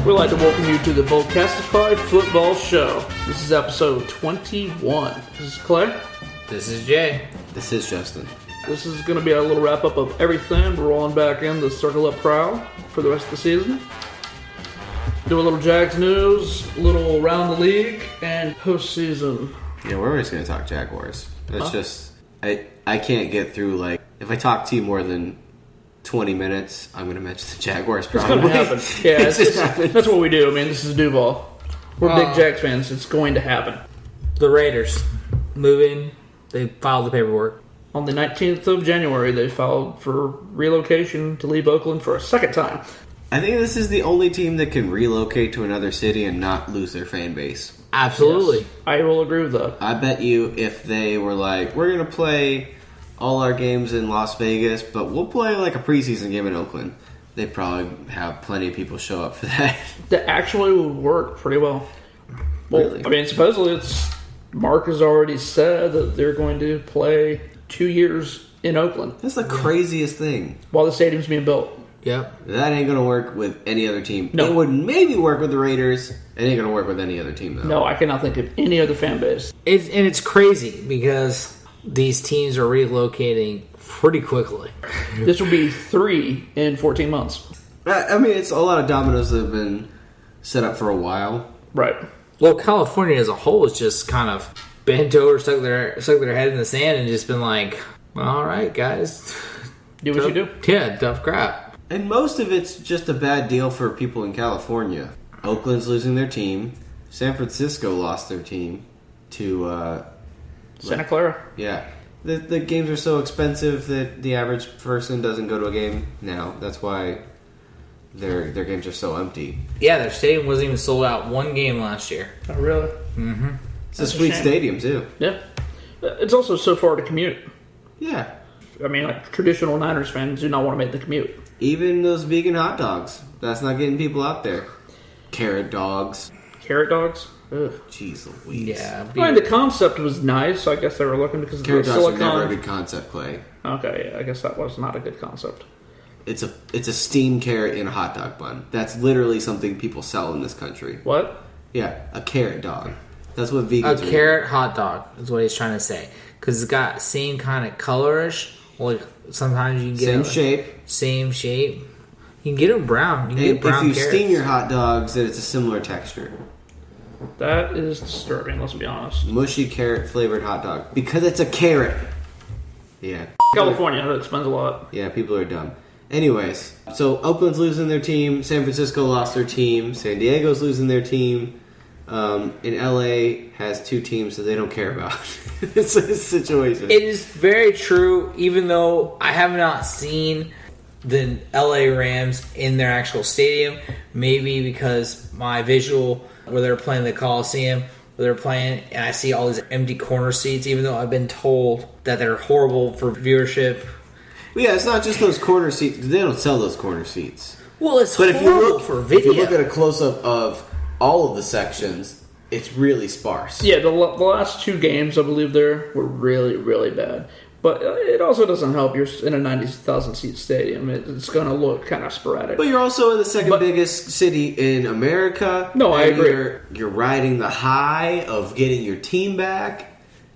We'd like to welcome you to the Boldcastify football show. This is episode 21. This is Clay. This is Jay. This is Justin. This is going to be a little wrap-up of everything. We're rolling back in the Circle Up Prowl for the rest of the season. Do a little Jags news, a little around the league, and postseason. Yeah, we're just going to talk Jaguars. That's just... I can't get through, like... If I talk to you more than 20 minutes, I'm going to mention the Jaguars probably. It's going to happen. Yeah, that's what we do. I mean, this is Duval. We're big Jags fans. It's going to happen. The Raiders moving. They filed the paperwork. On the 19th of January, they filed for relocation to leave Oakland for a second time. I think this is the only team that can relocate to another city and not lose their fan base. Absolutely. Yes, I will agree with that. I bet you if they were like, we're going to play all our games in Las Vegas, but we'll play like a preseason game in Oakland, they probably have plenty of people show up for that. That actually would work pretty well. Well, Really? I mean, supposedly Mark has already said that they're going to play 2 years in Oakland That's the craziest thing. while the stadium's being built. Yep. That ain't going to work with any other team. No. It would maybe work with the Raiders. It ain't going to work with any other team, though. No, I cannot think of any other fan base. It's crazy because these teams are relocating pretty quickly. This will be 3 in 14 months. I mean, it's a lot of dominoes that have been set up for a while. Right. Well, California as a whole has just kind of bent over, stuck their head in the sand, and just been like, well, all right, guys. Do what you do. Yeah, tough crap. And most of it's just a bad deal for people in California. Oakland's losing their team. San Francisco lost their team to... Santa Clara. Yeah. The games are so expensive that the average person doesn't go to a game now. That's why their games are so empty. Yeah, their stadium wasn't even sold out one game last year. Oh, really? Mm-hmm. It's a sweet shame. stadium, too. Yeah. It's also so far to commute. Yeah. I mean, like, traditional Niners fans do not want to make the commute. Even those vegan hot dogs. That's not getting people out there. Carrot dogs. Carrot dogs? Ugh. Jeez Louise. Yeah. I mean, the concept was nice. I guess they were looking because of the Carrot dogs are silicone. never a good concept, Clay. Okay, yeah, I guess that was not a good concept. It's a steamed carrot in a hot dog bun. That's literally something people sell in this country. What? Yeah, a carrot dog. That's what vegans A are. carrot hot dog is what he's trying to say. Because it's got same kind of colorish. Like sometimes you can get Same shape. You can get them brown. You can And get brown if you carrots. steam your hot dogs, then it's a similar texture. That is disturbing, let's be honest. Mushy carrot flavored hot dog. Because it's a carrot. Yeah. California, that explains a lot. Yeah, people are dumb. Anyways, so Oakland's losing their team. San Francisco lost their team. San Diego's losing their team. And LA has 2 teams that they don't care about. It's a situation. It is very true, even though I have not seen the LA Rams in their actual stadium. Maybe because my visual where they're playing the Coliseum, where they're playing, and I see all these empty corner seats, even though I've been told that they're horrible for viewership. Well, yeah, it's not just those corner seats. They don't sell those corner seats. Well, it's But horrible for video. if you look at a close-up of all of the sections, it's really sparse. Yeah, the last 2 games, I believe, there were really, really bad. But it also doesn't help. You're in a 90,000 seat stadium. It's going to look kind of sporadic. But you're also in the second biggest city in America. No, I agree. You're riding the high of getting your team back,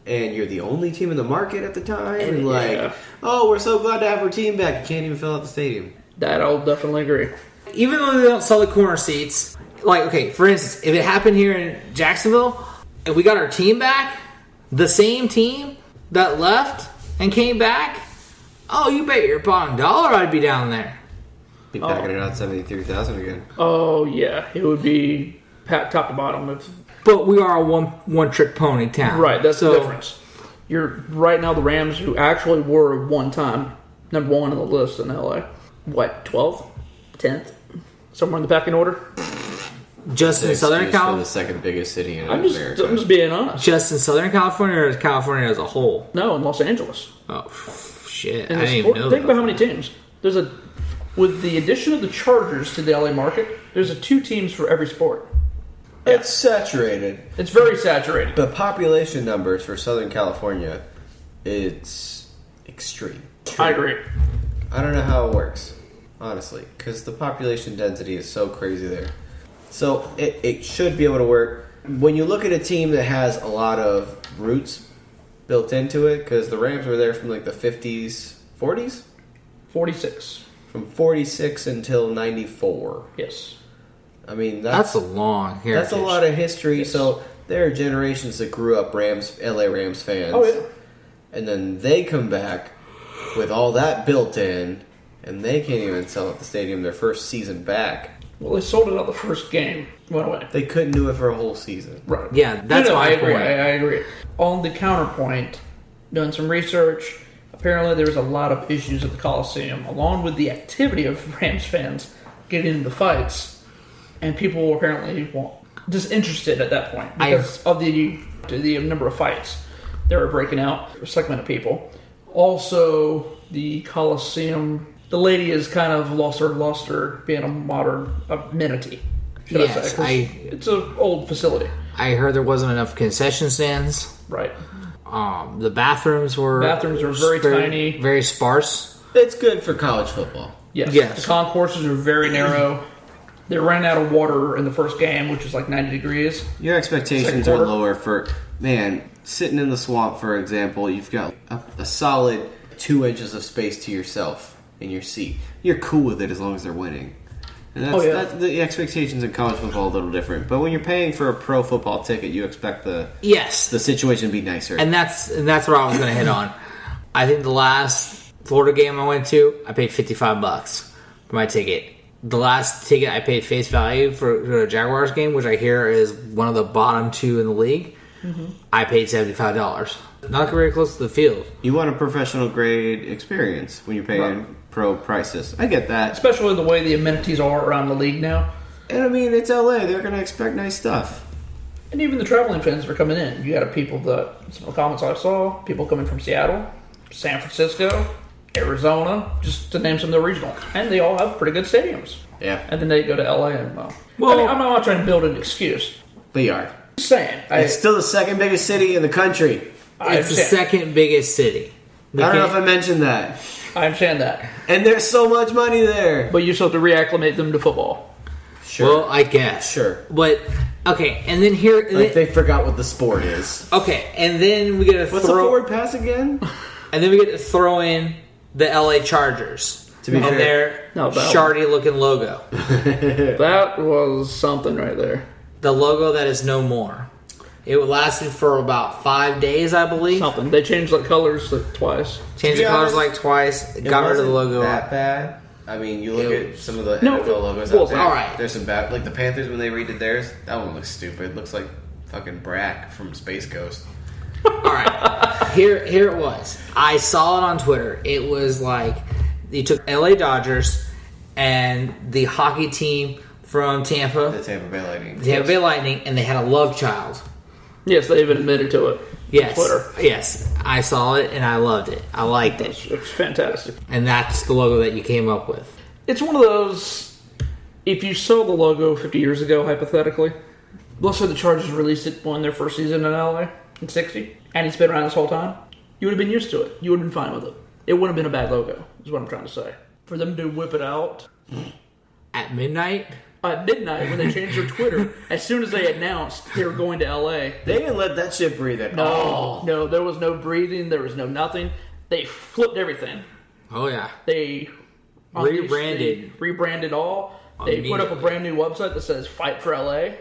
and you're the only team in the market at the time. And yeah. oh, we're so glad to have our team back. You can't even fill out the stadium. That I'll definitely agree. Even though they don't sell the corner seats, like, okay, for instance, if it happened here in Jacksonville and we got our team back, the same team that left and came back, oh, you bet your bottom dollar I'd be down there. Be packing it out 73,000 again. Oh, yeah. It would be top to bottom. But we are a one-trick pony town. Right, that's the difference. You're right now the Rams, who actually were one time number 1 on the list in LA. What, 12th? 10th? Somewhere in the pecking order? Just in Southern For California? the second biggest city in I'm America. just being honest. Just in Southern California or California as a whole? No, in Los Angeles. Oh, shit. In I the didn't sport, even know think that. about how many teams. With the addition of the Chargers to the LA market, there's 2 teams for every sport. It's saturated. It's very saturated. The population numbers for Southern California, it's extreme. I agree. I don't know how it works, honestly, because the population density is so crazy there. So it should be able to work. When you look at a team that has a lot of roots built into it, because the Rams were there from like the 50s, 40s? 46. From 46 until 94. Yes. I mean, that's a long heritage. That's a lot of history. Yes. So there are generations that grew up LA Rams fans. Oh, yeah. And then they come back with all that built in, and they can't even sell at the stadium their first season back. Well, they sold it out the first game. Went away. They couldn't do it for a whole season. Right. Yeah, that's I my agree. point. I agree. On the counterpoint, doing some research, apparently there was a lot of issues at the Coliseum, along with the activity of Rams fans getting into fights, and people apparently disinterested at that point because of the number of fights that were breaking out. A segment of people. Also, the Coliseum, the lady has kind of lost her being a modern amenity. Yes, it's an old facility. I heard there wasn't enough concession stands. Right. The bathrooms were very tiny, very sparse. It's good for college football. Yes. The concourses are very narrow. They ran out of water in the first game, which was like 90 degrees. Your expectations are lower for, sitting in the swamp, for example, you've got a solid 2 inches of space to yourself in your seat. You're cool with it as long as they're winning. And that's the expectations in college football are a little different. But when you're paying for a pro football ticket, you expect the situation to be nicer. And that's what I was going to hit on. I think the last Florida game I went to, I paid $55 for my ticket. The last ticket I paid face value for a Jaguars game, which I hear is one of the bottom two in the league, I paid $75. Not very close to the field. You want a professional grade experience when you're paying pro prices. I get that. Especially the way the amenities are around the league now. And I mean, it's LA. They're going to expect nice stuff. And even the traveling fans that are coming in. You got some of the comments I saw, people coming from Seattle, San Francisco, Arizona, just to name some of the regional. And they all have pretty good stadiums. Yeah. And then they go to LA and, I'm not trying to build an excuse. But you are. Just saying. It's still the second biggest city in the country. It's the second biggest city. I don't know if I mentioned that. I understand that. And there's so much money there. But you still have to reacclimate them to football. Sure. Well, I guess. Sure. But, okay, and then here... they forgot what the sport is. Okay, and then we get to What's the forward pass again? And then we get to throw in the LA Chargers. To be fair. Their shardy-looking logo. That was something right there. The logo that is no more. It lasted for about 5 days, I believe. Something. They changed the colors twice. Changed the colors twice. Got rid of the logo. That bad. I mean, you look at some of the NFL logos out there. All right. There's some bad. Like the Panthers when they redid theirs, that one looks stupid. It looks like fucking Brack from Space Ghost. All right. Here it was. I saw it on Twitter. It was like you took LA Dodgers and the hockey team from Tampa. The Tampa Bay Lightning. The Tampa Bay Lightning, and they had a love child. Yes, they even admitted to it. Yes. On Twitter. Yes. I saw it and I loved it. I liked it. It's fantastic. And that's the logo that you came up with. It's one of those, if you saw the logo 50 years ago, hypothetically, let's say the Chargers released it on their first season in LA in 60, and it's been around this whole time, you would have been used to it. You would have been fine with it. It wouldn't have been a bad logo, is what I'm trying to say. For them to whip it out at midnight? At midnight, when they changed their Twitter, as soon as they announced they were going to LA. They didn't let that shit breathe at all. No, there was no breathing, there was no nothing. They flipped everything. Oh, yeah. They rebranded all. They put up a brand new website that says Fight for LA.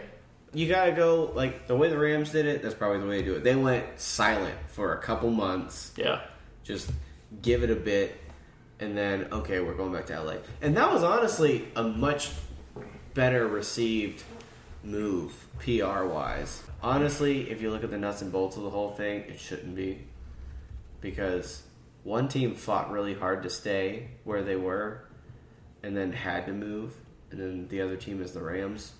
You gotta go, like, the way the Rams did it, that's probably the way to do it. They went silent for a couple months. Yeah. Just give it a bit, and then, okay, we're going back to LA. And that was honestly a much better received move, PR-wise. Honestly, if you look at the nuts and bolts of the whole thing, it shouldn't be. Because one team fought really hard to stay where they were, and then had to move, and then the other team is the Rams.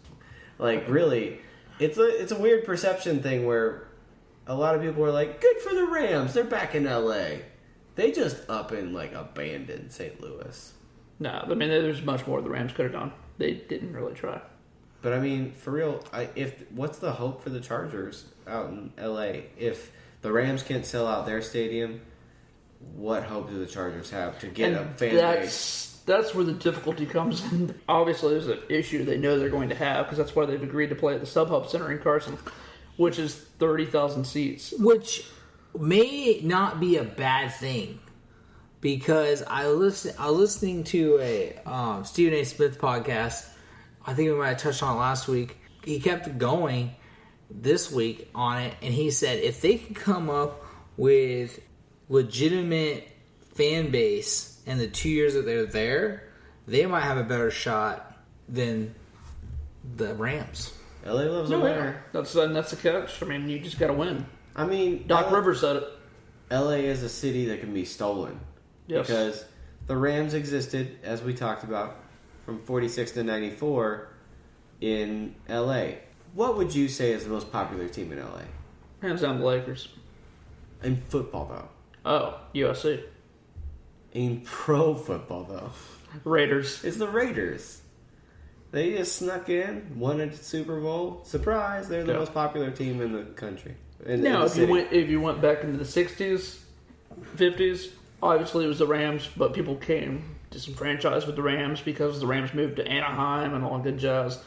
Like, really, it's a weird perception thing where a lot of people are like, good for the Rams, they're back in LA. They just up and, like, abandoned St. Louis. No, I mean, there's much more the Rams could have done. They didn't really try. But, I mean, for real, what's the hope for the Chargers out in LA? If the Rams can't sell out their stadium, what hope do the Chargers have to get And a fan base? That's where the difficulty comes in. Obviously, there's an issue they know they're going to have because that's why they've agreed to play at the StubHub Center in Carson, which is 30,000 seats. Which may not be a bad thing, because I was listening to a Stephen A. Smith podcast. I think we might have touched on it last week. He kept going this week on it, and he said if they can come up with legitimate fan base in the 2 years that they're there, they might have a better shot than the Rams. LA loves a winner. That's the catch. I mean, you just got to win. I mean, Doc Rivers said it. LA is a city that can be stolen. Yes. Because the Rams existed, as we talked about, from 46 to 94 in LA. What would you say is the most popular team in LA? Hands down the Lakers. In football, though. Oh, USC. In pro football, though. Raiders. It's the Raiders. They just snuck in, won a Super Bowl. Surprise! They're the most popular team in the country. Now, if you went back into the 60s, 50s, obviously it was the Rams, but people came disenfranchised with the Rams because the Rams moved to Anaheim and all good jazz.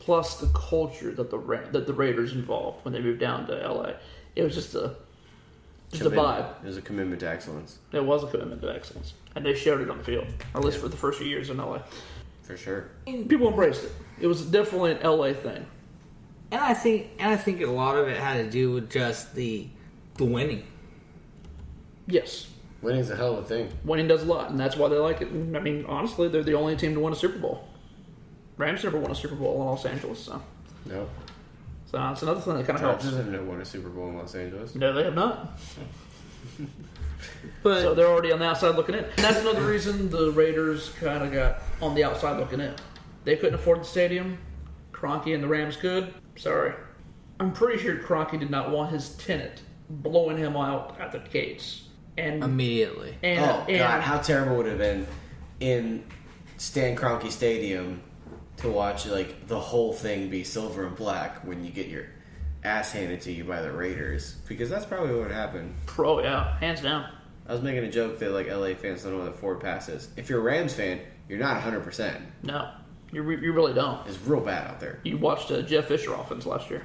Plus the culture that the Raiders involved when they moved down to LA. It was just a vibe. It was a commitment to excellence. It was a commitment to excellence, and they showed it on the field, or at least for the first few years in LA. For sure. And people embraced it. It was definitely an LA thing. And I think a lot of it had to do with just the winning. Yes. Winning's a hell of a thing. Winning does a lot, and that's why they like it. And, I mean, honestly, they're the only team to win a Super Bowl. Rams never won a Super Bowl in Los Angeles, so. No. So it's another thing that kind of helps. Chargers have never won a Super Bowl in Los Angeles. No, they have not. But So they're already on the outside looking in. And that's another reason the Raiders kind of got on the outside looking in. They couldn't afford the stadium. Kroenke and the Rams could. Sorry. I'm pretty sure Kroenke did not want his tenant blowing him out at the gates. And immediately. God, how terrible would it have been in Stan Kroenke Stadium to watch like the whole thing be silver and black when you get your ass handed to you by the Raiders, because that's probably what would happen. Pro, yeah, hands down. I was making a joke that like LA fans don't know what a forward pass is. If you're a Rams fan, you're not 100%. No, you really don't. It's real bad out there. You watched Jeff Fisher offense last year.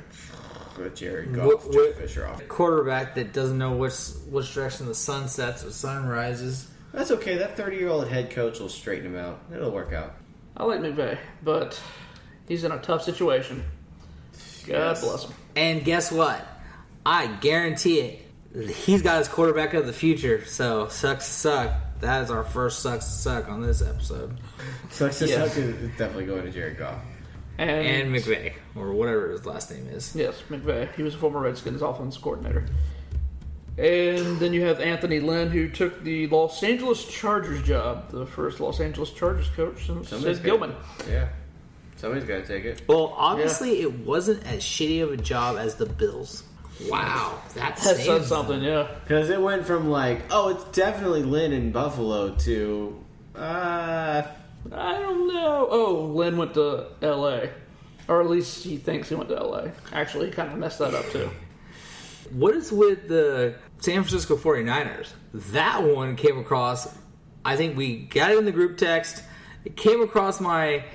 With Jerry Goff, Jeff Fisher off. Quarterback that doesn't know which direction the sun sets or sun rises. That's okay. That 30-year-old head coach will straighten him out. It'll work out. I like McVay, but he's in a tough situation. God bless him. And guess what? I guarantee it. He's got his quarterback of the future. So sucks to suck. That is our first sucks to suck on this episode. Sucks to suck is definitely going to Jared Goff. And McVay, or whatever his last name is. Yes, McVay. He was a former Redskins offense coordinator. And then you have Anthony Lynn, who took the Los Angeles Chargers job, the first Los Angeles Chargers coach since Sid Gilman. Yeah. Somebody's got to take it. Well, obviously, it wasn't as shitty of a job as the Bills. Wow. That said something, yeah. Because it went from like, oh, it's definitely Lynn in Buffalo to, I don't know. Oh, Lynn went to L.A. Or at least he thinks he went to L.A. Actually, he kind of messed that up, too. What is with the San Francisco 49ers? That one came across, I think we got it in the group text. It came across my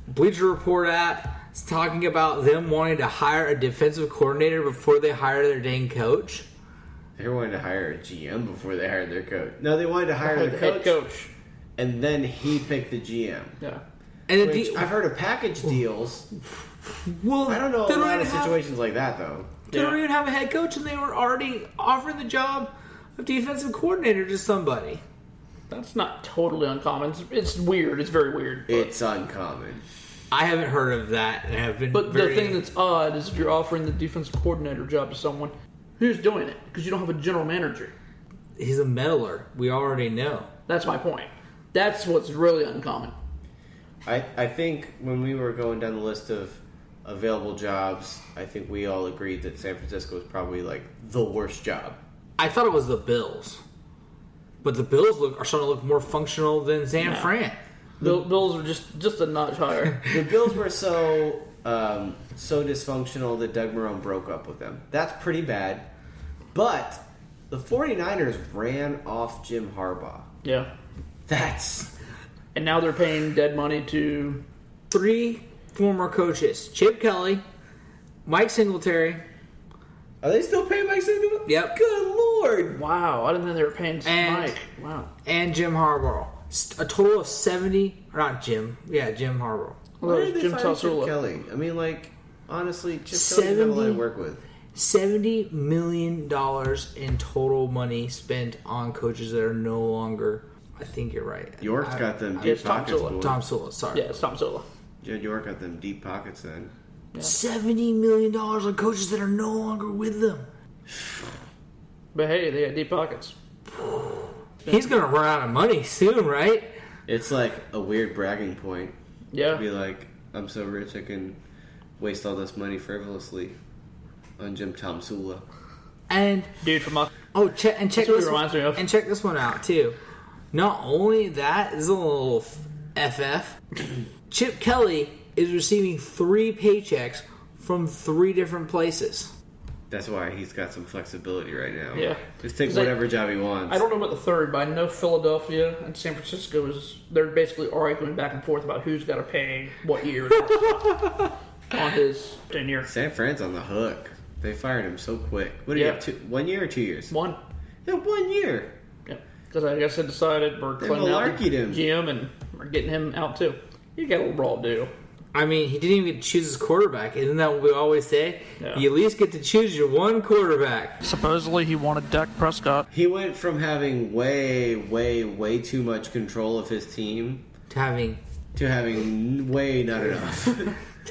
Bleacher Report app. It's talking about them wanting to hire a defensive coordinator before they hire their dang coach. They wanted to hire a GM before they hired their coach. No, they wanted to hire the head coach. And then he picked the GM. Yeah. And I've heard of package deals. Well, I don't know a lot of situations like that, though. They don't even have a head coach, and they were already offering the job of defensive coordinator to somebody. That's not totally uncommon. It's weird. It's very weird. It's uncommon. I haven't heard of that. And have been but the thing that's odd is if you're offering the defensive coordinator job to someone, who's doing it? Because you don't have a general manager. He's a meddler. We already know. That's my point. That's what's really uncommon. I think when we were going down the list of available jobs, I think we all agreed that San Francisco was probably like the worst job. I thought it was the Bills. But the Bills are starting to look more functional than San Fran. The Bills are just a notch higher. The Bills were so dysfunctional that Doug Marrone broke up with them. That's pretty bad. But The 49ers ran off Jim Harbaugh. Yeah. That's... And now they're paying dead money to 3 former coaches. Chip Kelly, Mike Singletary. Are they still paying Mike Singletary? Yep. Good Lord. Wow, I didn't think they were paying Mike. Wow. And Jim Harbaugh. A total of 70, or not Jim. Yeah, Jim Harbaugh. Why did they Jim fire Chip Tassoula. Kelly? I mean, like, honestly, Chip Kelly doesn't have a lot to work with. $70 million in total money spent on coaches that are no longer. I think you're right. York's got them deep it's Tom pockets. Sula. boy. Tom Sula, sorry. Yeah, it's Tom Sula. Jed York got them deep pockets then. Yeah. $70 million on coaches that are no longer with them. But hey, they got deep pockets. He's going to run out of money soon, right? It's like a weird bragging point. Yeah. To be like, I'm so rich I can waste all this money frivolously on Jim Tom Sula. And Dude from us. check That's this what it one, reminds me of. and check this one out too. Not only that, this is a little FF. Chip Kelly is receiving 3 paychecks from 3 different places. That's why he's got some flexibility right now. Yeah. Just take 'Cause whatever job he wants. I don't know about the third, but I know Philadelphia and San Francisco they're basically arguing back and forth about who's got to pay what year on his tenure. San Fran's on the hook. They fired him so quick. What do you have? 1 year or 2 years? One. Yeah, 1 year. Yeah. Because I guess they decided we're They cleaning out malarkeyed him. GM and we're getting him out too. You got a little raw deal. I mean, he didn't even get to choose his quarterback. Isn't that what we always say? Yeah. You at least get to choose your one quarterback. Supposedly he wanted Dak Prescott. He went from having way too much control of his team To having way not enough.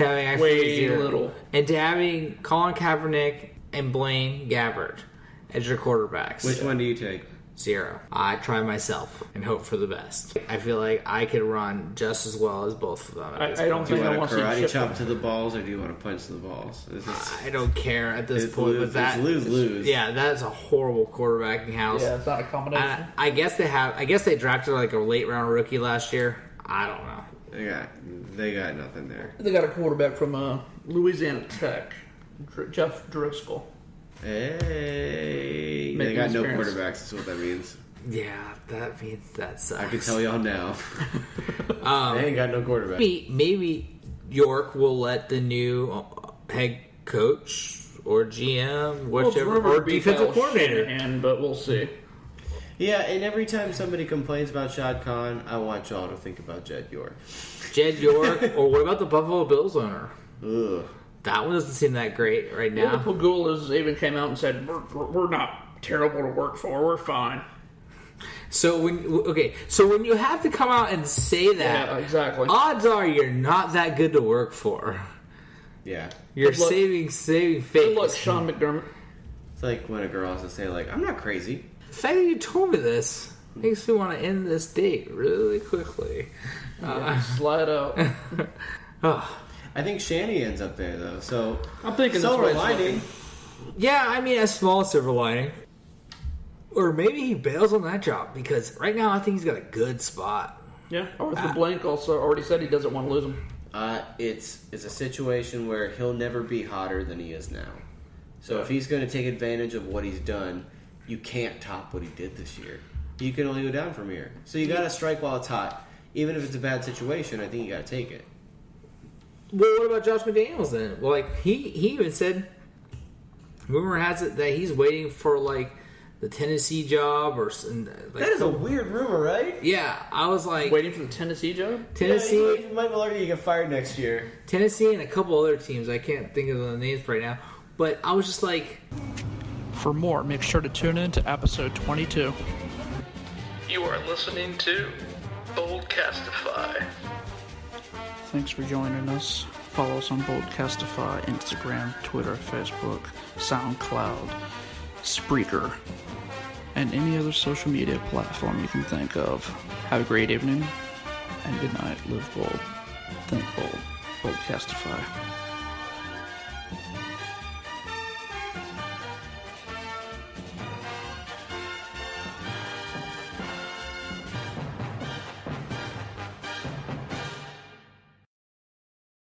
actually Way 0. little. And to having Colin Kaepernick and Blaine Gabbert as your quarterbacks. Which one do you take? 0. I try myself and hope for the best. I feel like I could run just as well as both of them. I don't Do you think I want want to to see karate Chip. chop to the balls or do you want to punch to the balls? I don't care at this It's point. lose- But that it's lose-lose. Yeah, that's a horrible quarterbacking house. Yeah, it's not a combination. I guess they drafted like a late round rookie last year. I don't know. They got nothing there. They got a quarterback from Louisiana Tech, Jeff Driscoll. Hey, Making they got no experience. quarterbacks. That's what that means. Yeah, that means that sucks. I can tell y'all now. They ain't got no quarterback. Maybe York will let the new head coach or GM, whichever, or defensive coordinator. But we'll see. Yeah, and every time somebody complains about Shad Khan, I want y'all to think about Jed York. Jed York, or what about the Buffalo Bills owner? Ugh. That one doesn't seem that great right Well, now. the Pagulas even came out and said, we're not terrible to work for. We're fine. So when you have to come out and say that, Yeah, exactly. odds are you're not that good to work for. Yeah. You're Good luck. saving Good face. luck, Sean McDermott. It's like when a girl has to say, like, I'm not crazy. The fact that you told me this makes me want to end this date really quickly. Slide out. Oh. I think Shanny ends up there, though. So, I'm thinking silver this way. lining. Yeah, I mean, a small silver lining. Or maybe he bails on that job because right now I think he's got a good spot. Yeah, Arthur Blank also already said he doesn't want to lose him. It's a situation where he'll never be hotter than he is now. So if he's going to take advantage of what he's done, you can't top what he did this year. You can only go down from here. So you got to strike while it's hot. Even if it's a bad situation, I think you got to take it. Well, what about Josh McDaniels then? Well, like he even said, rumor has it that he's waiting for like the Tennessee job or like, That is a weird rumor, right? yeah. I was like Waiting for the Tennessee job? Tennessee, Yeah, Mike Mularkey get fired next year. Tennessee, and a couple other teams. I can't think of the names right now, but I was just like, For more, make sure to tune in to episode 22. You are listening to Boldcastify. Thanks for joining us. Follow us on Boldcastify, Instagram, Twitter, Facebook, SoundCloud, Spreaker, and any other social media platform you can think of. Have a great evening, and good night. Live bold. Think bold. Boldcastify.